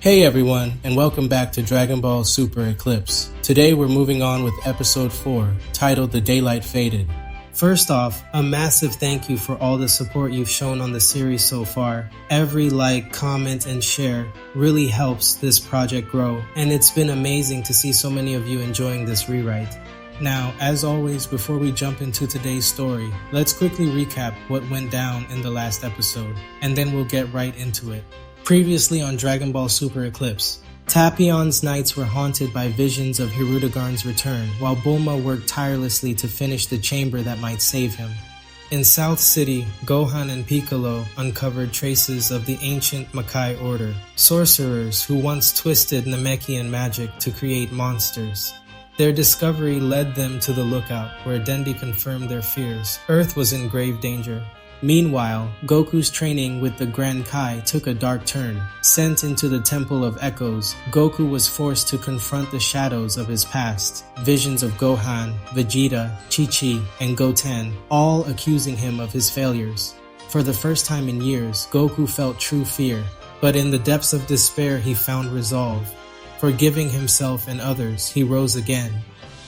Hey everyone, and welcome back to Dragon Ball Super Eclipse. Today we're moving on with episode 4, titled The Daylight Faded. First off, a massive thank you for all the support you've shown on the series so far. Every like, comment, and share really helps this project grow, and it's been amazing to see so many of you enjoying this rewrite. Now, as always, before we jump into today's story, let's quickly recap what went down in the last episode, and then we'll get right into it. Previously on Dragon Ball Super Eclipse, Tapion's nights were haunted by visions of Hirudegarn's return, while Bulma worked tirelessly to finish the chamber that might save him. In South City, Gohan and Piccolo uncovered traces of the ancient Makai Order, sorcerers who once twisted Namekian magic to create monsters. Their discovery led them to the lookout, where Dendi confirmed their fears. Earth was in grave danger. Meanwhile, Goku's training with the Grand Kai took a dark turn. Sent into the Temple of Echoes, Goku was forced to confront the shadows of his past. Visions of Gohan, Vegeta, Chi-Chi, and Goten, all accusing him of his failures. For the first time in years, Goku felt true fear, but in the depths of despair he found resolve. Forgiving himself and others, he rose again,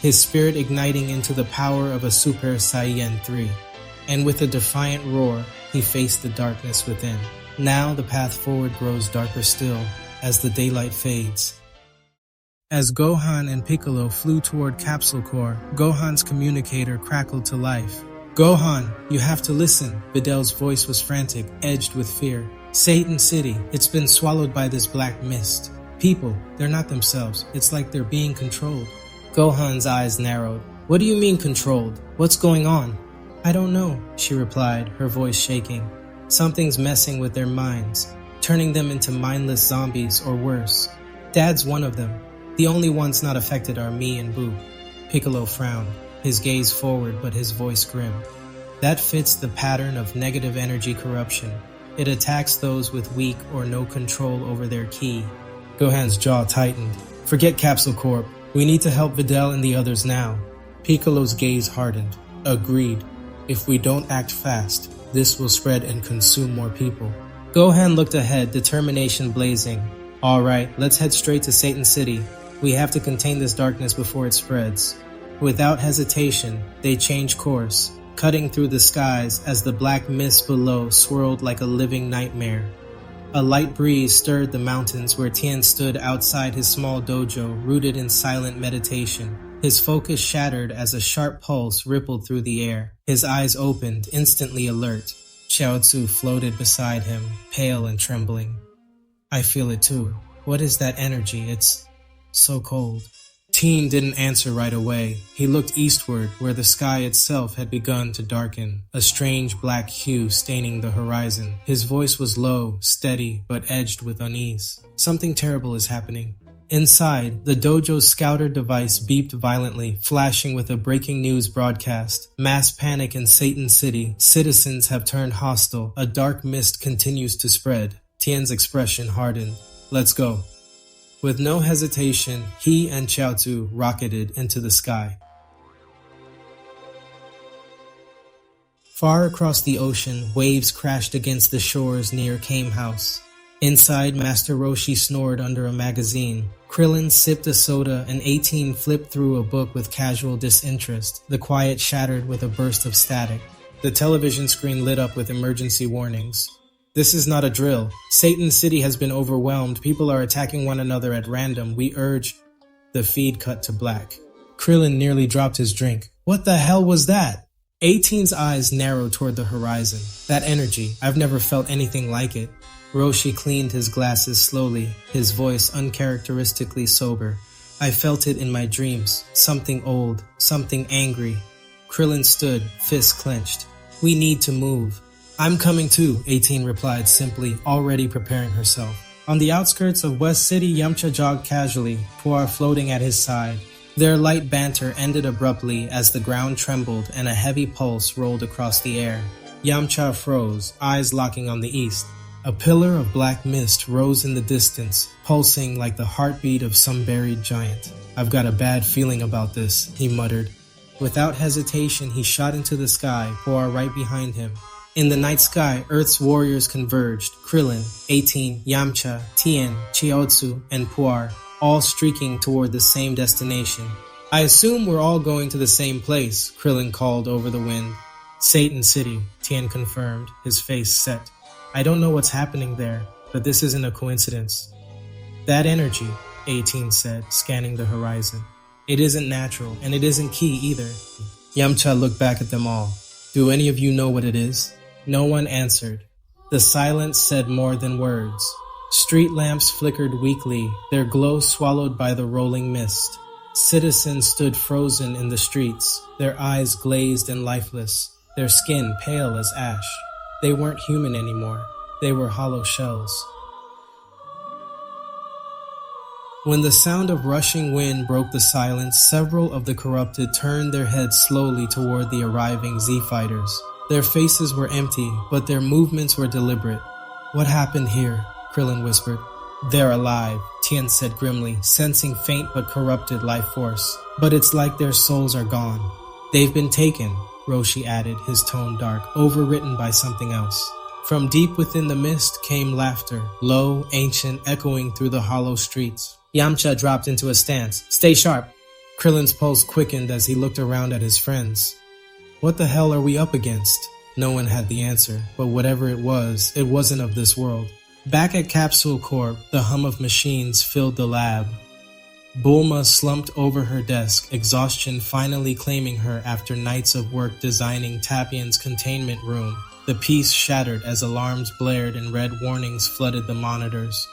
his spirit igniting into the power of a Super Saiyan 3. And with a defiant roar, he faced the darkness within. Now the path forward grows darker still as the daylight fades. As Gohan and Piccolo flew toward Capsule Corps, Gohan's communicator crackled to life. "Gohan, you have to listen." Videl's voice was frantic, edged with fear. "Satan City, it's been swallowed by this black mist. People, they're not themselves. It's like they're being controlled." Gohan's eyes narrowed. "What do you mean controlled? What's going on?" "I don't know," she replied, her voice shaking. "Something's messing with their minds, turning them into mindless zombies or worse. Dad's one of them. The only ones not affected are me and Boo." Piccolo frowned, his gaze forward but his voice grim. "That fits the pattern of negative energy corruption. It attacks those with weak or no control over their ki." Gohan's jaw tightened. "Forget Capsule Corp. We need to help Videl and the others now." Piccolo's gaze hardened. "Agreed. If we don't act fast, this will spread and consume more people." Gohan looked ahead, determination blazing. "All right, let's head straight to Satan City. We have to contain this darkness before it spreads." Without hesitation, they changed course, cutting through the skies as the black mist below swirled like a living nightmare. A light breeze stirred the mountains where Tien stood outside his small dojo, rooted in silent meditation. His focus shattered as a sharp pulse rippled through the air. His eyes opened, instantly alert. Chaozu floated beside him, pale and trembling. "I feel it too. What is that energy? It's so cold." Tien didn't answer right away. He looked eastward, where the sky itself had begun to darken, a strange black hue staining the horizon. His voice was low, steady, but edged with unease. "Something terrible is happening." Inside, the dojo's scouter device beeped violently, flashing with a breaking news broadcast. "Mass panic in Satan City. Citizens have turned hostile. A dark mist continues to spread." Tien's expression hardened. "Let's go." With no hesitation, he and Chaozu rocketed into the sky. Far across the ocean, waves crashed against the shores near Kame House. Inside, Master Roshi snored under a magazine. Krillin sipped a soda and 18 flipped through a book with casual disinterest. The quiet shattered with a burst of static. The television screen lit up with emergency warnings. "This is not a drill. Satan City has been overwhelmed. People are attacking one another at random. We urge..." The feed cut to black. Krillin nearly dropped his drink. "What the hell was that?" 18's eyes narrowed toward the horizon. "That energy, I've never felt anything like it." Roshi cleaned his glasses slowly, his voice uncharacteristically sober. "I felt it in my dreams. Something old, something angry." Krillin stood, fists clenched. "We need to move." "I'm coming too," 18 replied simply, already preparing herself. On the outskirts of West City, Yamcha jogged casually, Puar floating at his side. Their light banter ended abruptly as the ground trembled and a heavy pulse rolled across the air. Yamcha froze, eyes locking on the east. A pillar of black mist rose in the distance, pulsing like the heartbeat of some buried giant. "I've got a bad feeling about this," he muttered. Without hesitation, he shot into the sky, Puar right behind him. In the night sky, Earth's warriors converged. Krillin, 18, Yamcha, Tien, Chiaotzu, and Puar, all streaking toward the same destination. I assume we're all going to the same place, Krillin called over the wind. Satan City, Tien confirmed, his face set. I don't know what's happening there, but this isn't a coincidence. That energy, 18 said, scanning the horizon. It isn't natural, and it isn't Ki either. Yamcha looked back at them all. Do any of you know what it is? No one answered. The silence said more than words. Street lamps flickered weakly, their glow swallowed by the rolling mist. Citizens stood frozen in the streets, their eyes glazed and lifeless, their skin pale as ash. They weren't human anymore. They were hollow shells. When the sound of rushing wind broke the silence, several of the corrupted turned their heads slowly toward the arriving Z-fighters. Their faces were empty, but their movements were deliberate. What happened here? Krillin whispered. They're alive, Tien said grimly, sensing faint but corrupted life force. But it's like their souls are gone. They've been taken, Roshi added, his tone dark, overwritten by something else. From deep within the mist came laughter, low, ancient, echoing through the hollow streets. Yamcha dropped into a stance. Stay sharp. Krillin's pulse quickened as he looked around at his friends. What the hell are we up against? No one had the answer, but whatever it wasn't of this world. Back at Capsule Corp, the hum of machines filled the lab. Bulma slumped over her desk, exhaustion finally claiming her after nights of work designing Tapian's containment room. The peace shattered as alarms blared and red warnings flooded the monitors.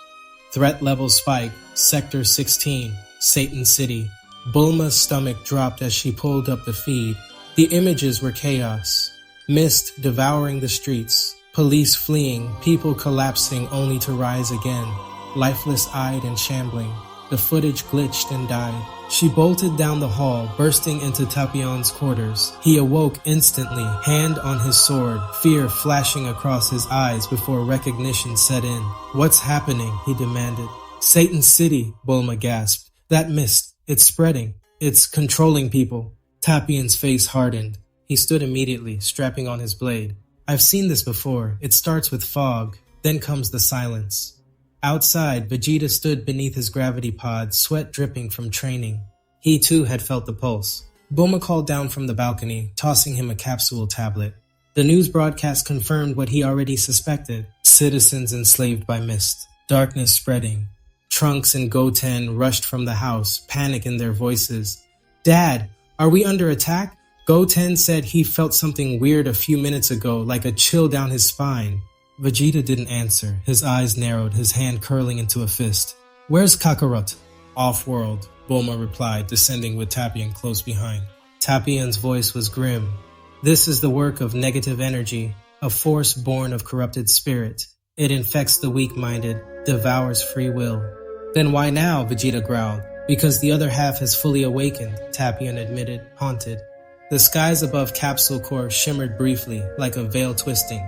Threat level spike, Sector 16, Satan City. Bulma's stomach dropped as she pulled up the feed. The images were chaos. Mist devouring the streets. Police fleeing, people collapsing only to rise again. Lifeless-eyed and shambling. The footage glitched and died. She bolted down the hall, bursting into Tapian's quarters. He awoke instantly, hand on his sword, fear flashing across his eyes before recognition set in. What's happening? He demanded. Satan City, Bulma gasped. That mist, it's spreading. It's controlling people. Tapian's face hardened. He stood immediately, strapping on his blade. I've seen this before. It starts with fog, then comes the silence. Outside, Vegeta stood beneath his gravity pod, sweat dripping from training. He too had felt the pulse. Bulma called down from the balcony, tossing him a capsule tablet. The news broadcast confirmed what he already suspected. Citizens enslaved by mist. Darkness spreading. Trunks and Goten rushed from the house, panic in their voices. Dad, are we under attack? Goten said he felt something weird a few minutes ago, like a chill down his spine. Vegeta didn't answer, his eyes narrowed, his hand curling into a fist. Where's Kakarot? Off-world, Bulma replied, descending with Tapian close behind. Tapian's voice was grim. This is the work of negative energy, a force born of corrupted spirit. It infects the weak-minded, devours free will. Then why now? Vegeta growled. Because the other half has fully awakened, Tapian admitted, haunted. The skies above Capsule Corp shimmered briefly, like a veil twisting.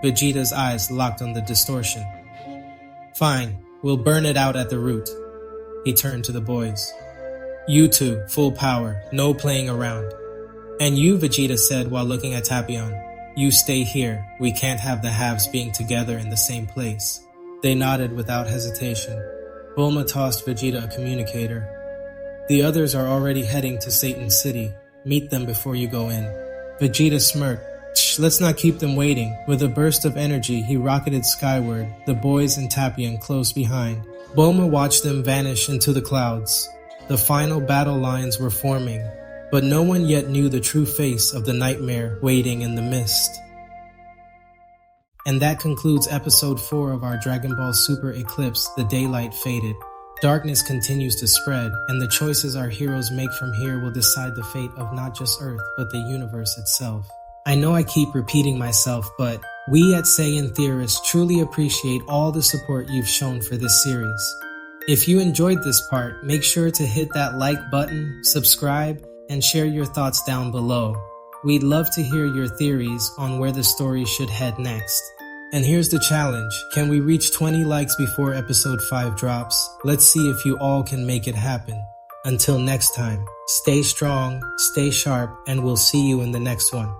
Vegeta's eyes locked on the distortion. Fine, we'll burn it out at the root. He turned to the boys. You two, full power, no playing around. And you, Vegeta said while looking at Tapian, you stay here. We can't have the halves being together in the same place. They nodded without hesitation. Bulma tossed Vegeta a communicator. The others are already heading to Satan City. Meet them before you go in. Vegeta smirked. Shh, let's not keep them waiting. With a burst of energy, he rocketed skyward, the boys and Tapian close behind. Bulma watched them vanish into the clouds. The final battle lines were forming, but no one yet knew the true face of the nightmare waiting in the mist. And that concludes episode 4 of our Dragon Ball Super Eclipse, The Daylight Faded. Darkness continues to spread, and the choices our heroes make from here will decide the fate of not just Earth, but the universe itself. I know I keep repeating myself, but we at Saiyan Theorists truly appreciate all the support you've shown for this series. If you enjoyed this part, make sure to hit that like button, subscribe, and share your thoughts down below. We'd love to hear your theories on where the story should head next. And here's the challenge. Can we reach 20 likes before episode 5 drops? Let's see if you all can make it happen. Until next time, stay strong, stay sharp, and we'll see you in the next one.